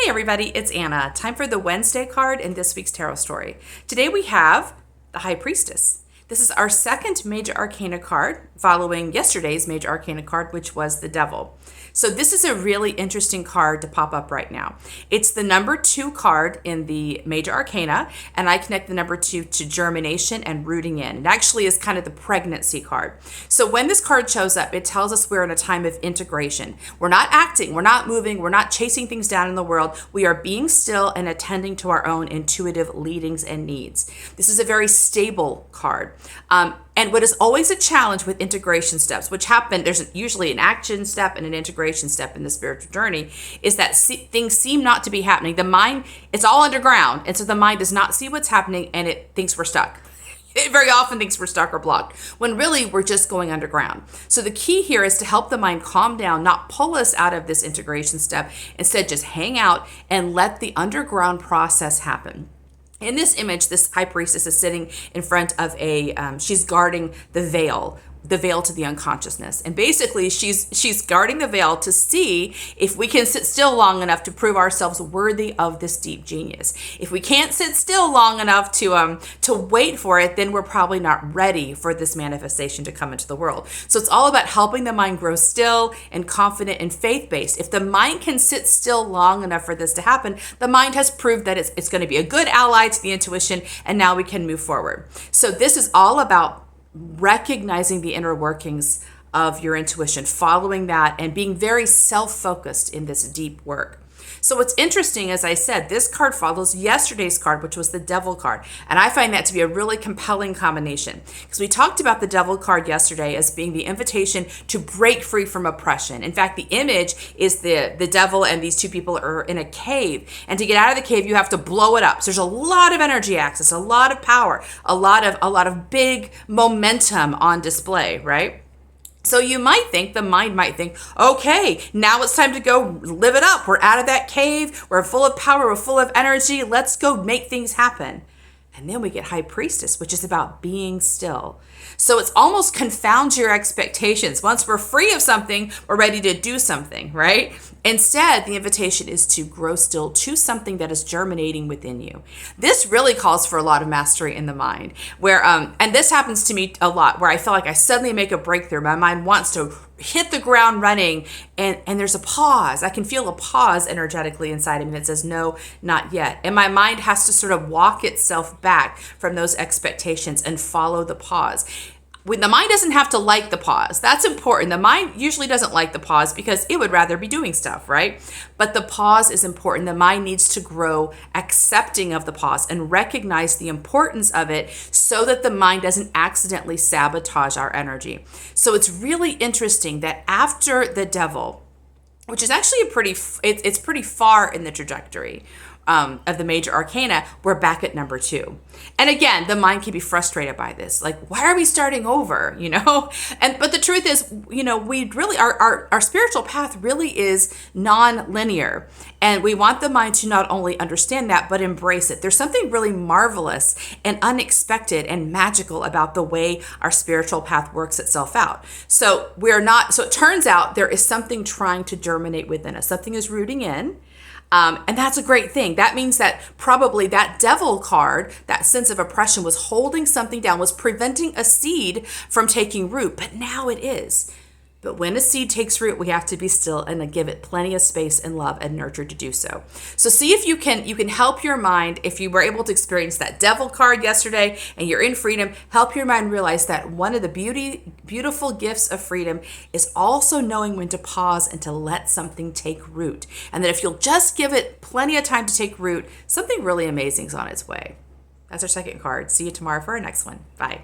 Hey everybody, it's Anna. Time for the Wednesday card in this week's tarot story. Today we have the High Priestess. This is our second major arcana card following yesterday's major arcana card, which was the Devil. So this is a really interesting card to pop up right now. It's the number 2 card in the major arcana, and I connect the number 2 to germination and rooting in. It actually is kind of the pregnancy card. So when this card shows up, it tells us we're in a time of integration. We're not acting, we're not moving, we're not chasing things down in the world. We are being still and attending to our own intuitive leadings and needs. This is a very stable card. And what is always a challenge with integration steps, which happen, there's usually an action step and an integration step in the spiritual journey, is that things seem not to be happening. The mind, it's all underground. And so the mind does not see what's happening and it thinks we're stuck. It very often thinks we're stuck or blocked, when really we're just going underground. So the key here is to help the mind calm down, not pull us out of this integration step. Instead, just hang out and let the underground process happen. In this image, this high priestess is sitting in front of she's guarding the veil to the unconsciousness. And basically she's guarding the veil to see if we can sit still long enough to prove ourselves worthy of this deep genius. If we can't sit still long enough to wait for it, then we're probably not ready for this manifestation to come into the world. So it's all about helping the mind grow still and confident and faith-based. If the mind can sit still long enough for this to happen, the mind has proved that it's going to be a good ally to the intuition, and now we can move forward. So this is all about recognizing the inner workings of your intuition, following that, and being very self-focused in this deep work. So what's interesting, as I said, this card follows yesterday's card, which was the Devil card. And I find that to be a really compelling combination, because we talked about the Devil card yesterday as being the invitation to break free from oppression. In fact, the image is the devil and these two people are in a cave. And to get out of the cave, you have to blow it up. So there's a lot of energy access, a lot of power, a lot of big momentum on display, right? So you might think, the mind might think, okay, now it's time to go live it up. We're out of that cave. We're full of power. We're full of energy. Let's go make things happen. And then we get High Priestess, which is about being still. So it's almost confounds your expectations. Once we're free of something, we're ready to do something, right? Instead, the invitation is to grow still to something that is germinating within you. This really calls for a lot of mastery in the mind, where, and this happens to me a lot, where I feel like I suddenly make a breakthrough. My mind wants to hit the ground running, and there's a pause. I can feel a pause energetically inside of me that says, no, not yet. And my mind has to sort of walk itself back from those expectations and follow the pause. When the mind doesn't have to like the pause. That's important. The mind usually doesn't like the pause because it would rather be doing stuff, right? But the pause is important. The mind needs to grow accepting of the pause and recognize the importance of it so that the mind doesn't accidentally sabotage our energy. So it's really interesting that after the Devil, which is actually it's pretty far in the trajectory of the major arcana, we're back at number 2. And again, the mind can be frustrated by this. Like, why are we starting over, but the truth is, we really, our spiritual path really is non-linear. And we want the mind to not only understand that, but embrace it. There's something really marvelous and unexpected and magical about the way our spiritual path works itself out. So it turns out there is something trying to germinate within us. Something is rooting in. And that's a great thing. That means that probably that Devil card, that sense of oppression, was holding something down, was preventing a seed from taking root, but now it is. But when a seed takes root, we have to be still and give it plenty of space and love and nurture to do so. So see if you can help your mind, if you were able to experience that Devil card yesterday and you're in freedom, help your mind realize that one of the beautiful gifts of freedom is also knowing when to pause and to let something take root. And that if you'll just give it plenty of time to take root, something really amazing is on its way. That's our second card. See you tomorrow for our next one. Bye.